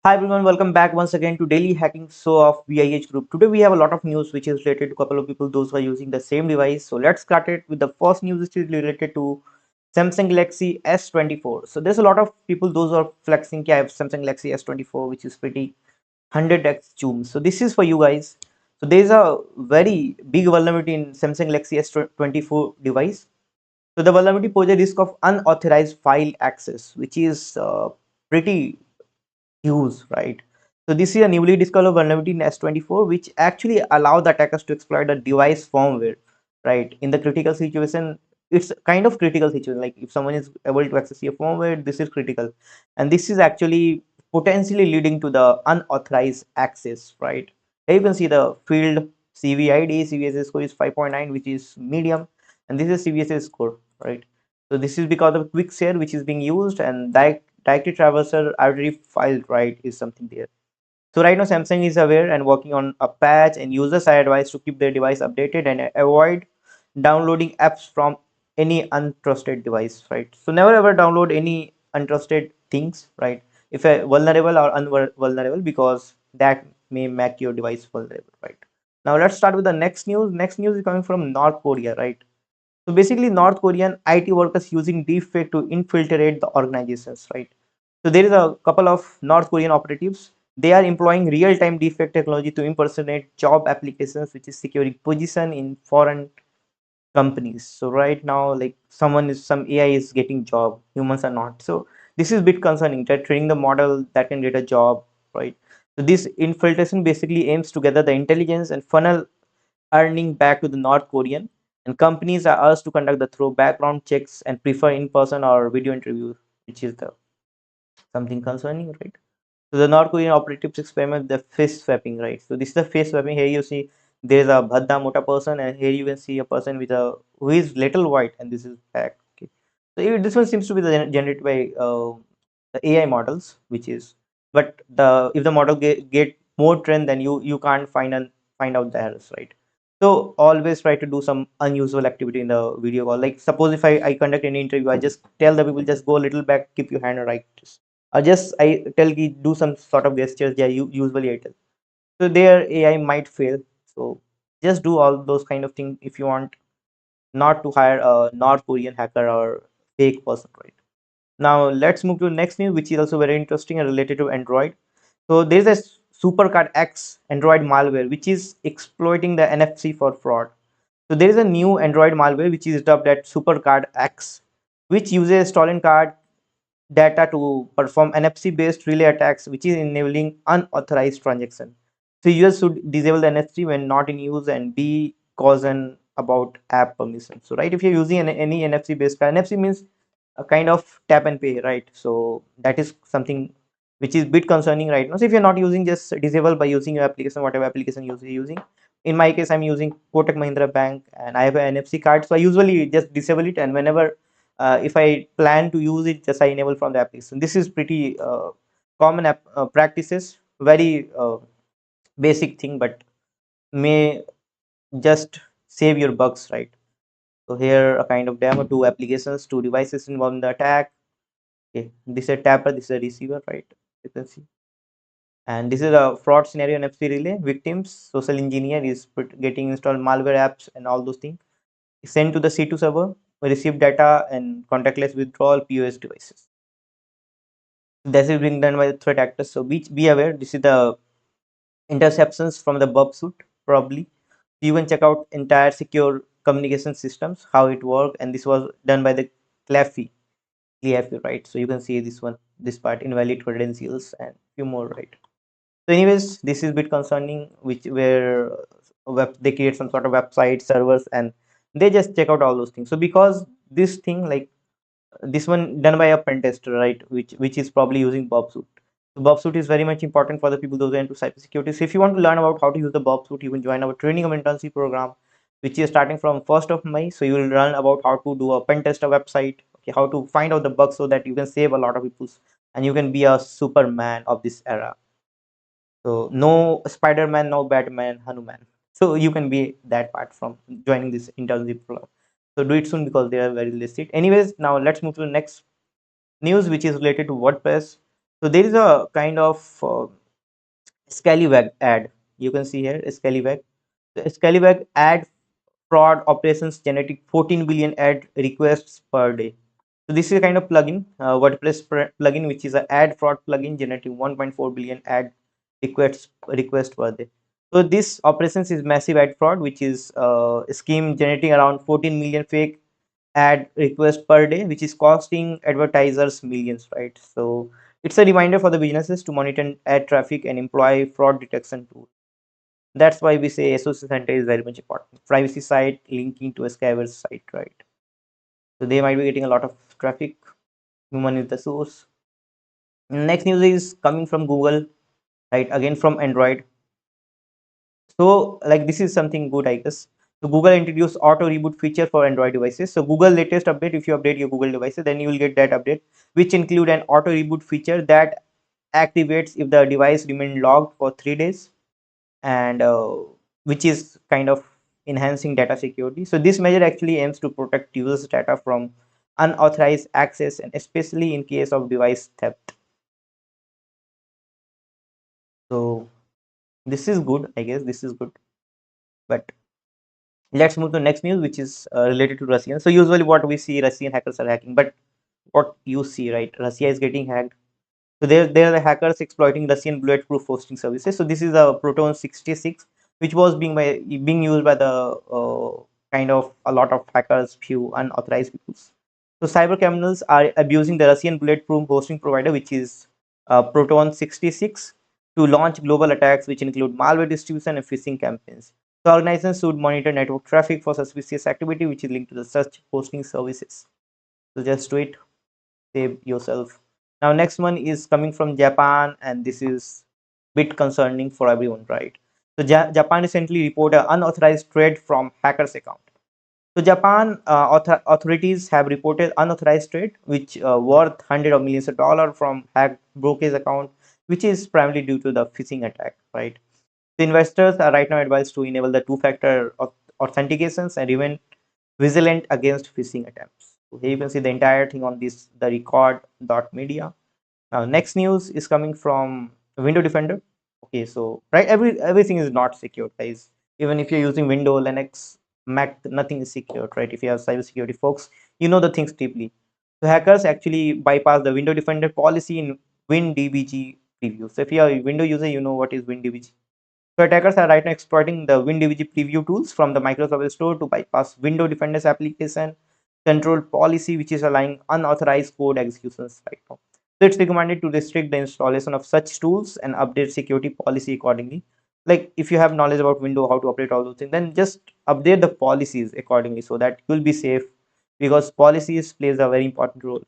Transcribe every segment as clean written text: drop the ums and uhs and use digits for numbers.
Hi everyone, welcome back once again to Daily Hacking Show of VIH Group. Today we have a lot of news which is related to a couple of people, those who are using the same device. So let's start it with the first news which is related to Samsung Galaxy S24. So there's a lot of people, those who are flexing, I have Samsung Galaxy S24 which is pretty 100x zoom. So this is for you guys. So there's a very big vulnerability in Samsung Galaxy S24 device. So the vulnerability poses a risk of unauthorized file access, which is pretty use, right? So this is a newly discovered vulnerability in S24, which actually allow the attackers to exploit the device firmware, right? In the critical situation, it's kind of critical situation. Like if someone is able to access your firmware, this is critical, and this is actually potentially leading to the unauthorized access, right? Here you can see the field CVID, CVSS score is 5.9, which is medium, and this is CVSS score, right? So this is because of quick share which is being used, and directory traverser already filed right is something there. So right now Samsung is aware and working on a patch, and users are advised to keep their device updated and avoid downloading apps from any untrusted device, right? So never ever download any untrusted things, right? If a vulnerable or unvulnerable, because that may make your device vulnerable, right? Now let's start with the next news. Next news is coming from North Korea, right? So basically, North Korean IT workers using deepfake to infiltrate the organizations, right? So there is a couple of North Korean operatives. They are employing real-time deepfake technology to impersonate job applications, which is securing position in foreign companies. So right now, like some AI is getting job, humans are not. So this is a bit concerning. They're training the model that can get a job, right? So this infiltration basically aims to gather the intelligence and funnel earning back to the North Korean, and companies are asked to conduct the thorough background checks and prefer in-person or video interviews, which is the something concerning, right? So the North Korean operatives experiment the face swapping, right? So this is the face swapping. Here you see there's a Bhadda Mota person, and here you can see a person with a who is little white, and this is black. Okay, so this one seems to be generated by the AI models, which is, but the if the model get more trend, then you can't find out the errors, right? So always try to do some unusual activity in the video call. Like suppose if I conduct any interview, I just tell the people just go a little back, keep your hand right, or just I tell ki do some sort of gestures. Yeah, you usually I tell. So their AI might fail. So just do all those kind of things if you want not to hire a North Korean hacker or fake person, right? Now let's move to the next news, which is also very interesting and related to Android. So there's a Supercard X Android malware which is exploiting the NFC for fraud. So there is a new Android malware which is dubbed as Supercard X, which uses stolen card data to perform NFC based relay attacks, which is enabling unauthorized transaction. So users should disable the NFC when not in use and be caution about app permission. So right, if you're using any NFC based card, NFC means a kind of tap and pay, right? So that is something which is bit concerning right now. So if you're not using, just disable by using your application, whatever application you're using. In my case, I'm using Kotak Mahindra Bank and I have an NFC card, so I usually just disable it, and whenever if I plan to use it, just I enable from the application. This is pretty common practices, very basic thing, but may just save your bugs, right? So here a kind of demo: two applications, two devices involved in the attack. Okay, this is a tapper, this is a receiver, right? You can see. And this is a fraud scenario in FC relay. Victims, social engineer is getting installed malware apps and all those things. Sent to the C2 server, receive data and contactless withdrawal POS devices. This is being done by the threat actors. So be aware. This is the interceptions from the Bob suit, probably. You can check out entire secure communication systems, how it works, and this was done by the Claffy, right? So you can see this one, this part, invalid credentials and few more, right? So anyways, this is a bit concerning, which where they create some sort of website servers and they just check out all those things. So because this thing, like this one done by a pen tester, right, which is probably using Bob suit. So Bob suit is very much important for the people those are into cybersecurity. So if you want to learn about how to use the Bob suit, you can join our training of internship program, which is starting from 1st of May. So you will learn about how to do a pen tester website, okay, how to find out the bugs so that you can save a lot of people's, and you can be a superman of this era. So no Spider-Man, no Batman, Hanuman. So you can be that part from joining this internship program. So do it soon because they are very listed. Anyways, now let's move to the next news, which is related to WordPress. So there is a kind of Scallywag ad. You can see here Scallywag. The Scallywag ad fraud operations generating 14 billion ad requests per day. So this is a kind of plugin, WordPress plugin, which is an ad fraud plugin generating 1.4 billion ad request per day. So this operations is massive ad fraud, which is a scheme generating around 14 million fake ad requests per day, which is costing advertisers millions, right? So it's a reminder for the businesses to monitor ad traffic and employ fraud detection tools. That's why we say SOC center is very much important. Privacy site linking to a scavenger site, right? So they might be getting a lot of traffic. Human is the source. Next news is coming from Google, right? Again from Android. So like this is something good, I guess. So Google introduced auto reboot feature for Android devices. So Google latest update, if you update your Google devices, then you will get that update, which include an auto reboot feature that activates if the device remain logged for 3 days, and which is kind of enhancing data security. So this measure actually aims to protect users data from unauthorized access, and especially in case of device theft. So this is good, I guess. This is good. But let's move to next news, which is related to Russia. So usually what we see, Russian hackers are hacking, but what you see, right? Russia is getting hacked. So there are the hackers exploiting Russian bulletproof hosting services. So this is a Proton 66, which was being used by the kind of a lot of hackers, few unauthorized people. So cyber criminals are abusing the Russian bulletproof hosting provider, which is Proton 66, to launch global attacks, which include malware distribution and phishing campaigns. So organizations should monitor network traffic for suspicious activity, which is linked to the such hosting services. So just do it, save yourself. Now next one is coming from Japan, and this is bit concerning for everyone, right? So Japan recently reported unauthorized trade from hackers account. So Japan authorities have reported unauthorized trade, which worth hundred of millions of dollars from hacked brokerage account, which is primarily due to the phishing attack, right? The investors are right now advised to enable the two-factor authentications and remain vigilant against phishing attempts. So here you can see the entire thing on this, the record.media. Now, next news is coming from Window Defender. Okay, so right, everything is not secure, guys. Even if you're using Windows, Linux, Mac, nothing is secure, right? If you have cybersecurity folks, you know the things deeply. So hackers actually bypass the Window Defender policy in WinDBG preview. So if you're a Windows user, you know what is WinDBG. So attackers are right now exploiting the WinDBG preview tools from the Microsoft Store to bypass Window Defender's application control policy, which is allowing unauthorized code executions right now. So it's recommended to restrict the installation of such tools and update security policy accordingly. Like if you have knowledge about Windows, how to update all those things, then just update the policies accordingly so that you'll be safe, because policies plays a very important role.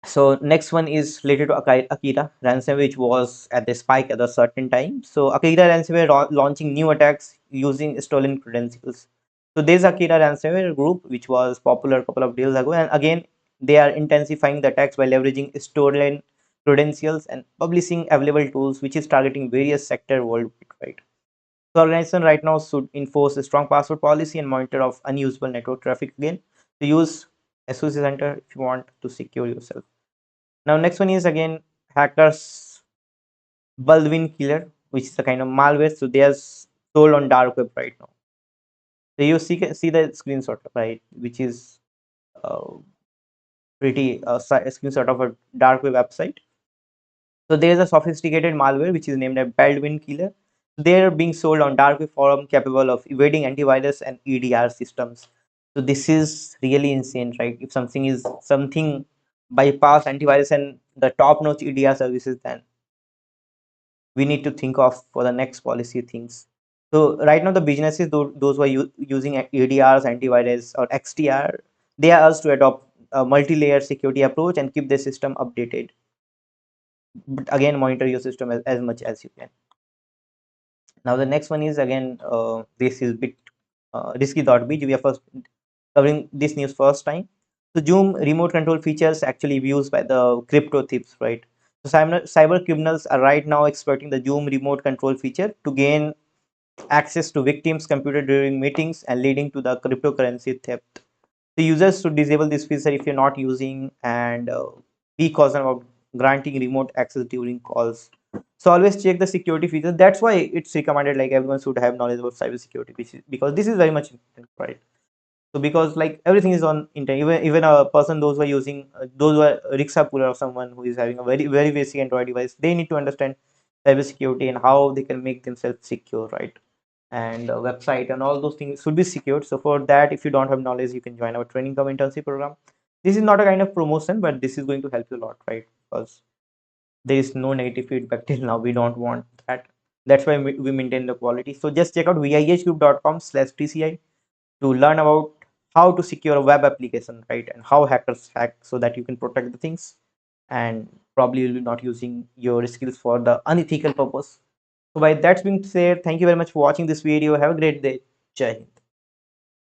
So next one is related to Akira Ransomware, which was at the spike at a certain time. So Akira Ransomware launching new attacks using stolen credentials. So there's Akira Ransomware group, which was popular a couple of days ago, and again they are intensifying the attacks by leveraging stolen credentials and publishing available tools, which is targeting various sectors worldwide. Right. So organization right now should enforce a strong password policy and monitor of unusable network traffic again. To use SOC Center if you want to secure yourself. Now next one is again hackers Baldwin killer, which is a kind of malware. So they are sold on dark web right now. So you see the screenshot, right, which is uh, pretty a screenshot of a dark web website. So there is a sophisticated malware which is named a Baldwin killer. They are being sold on dark web forum capable of evading antivirus and EDR systems. So this is really insane, right? If something bypass antivirus and the top notch EDR services, then we need to think of for the next policy things. So right now the businesses, those who are using ADRs, antivirus or XDR, they are asked to adopt a multi-layer security approach and keep the system updated. But again, monitor your system as much as you can. Now the next one is again this is bit risky.bg. We are first covering this news first time. So Zoom remote control features actually used by the crypto thieves, right? So cyber criminals are right now exploiting the Zoom remote control feature to gain access to victims' computer during meetings and leading to the cryptocurrency theft. So users should disable this feature if you're not using, and be cautious about granting remote access during calls. So always check the security features. That's why it's recommended like everyone should have knowledge about cybersecurity, because this is very much important, right? So because like everything is on internet, even a person, those who are using those who are rickshaw puller or someone who is having a very basic Android device, they need to understand cybersecurity and how they can make themselves secure, right? And website and all those things should be secured. So for that, if you don't have knowledge, you can join our training cum internship program. This is not a kind of promotion, but this is going to help you a lot, right? Because there is no negative feedback till now. We don't want that. That's why we maintain the quality. So just check out viehgroup.com/tci to learn about how to secure a web application, right? And how hackers hack, so that you can protect the things, and probably you'll be not using your skills for the unethical purpose. So by that being said, thank you very much for watching this video. Have a great day. Jai Hind.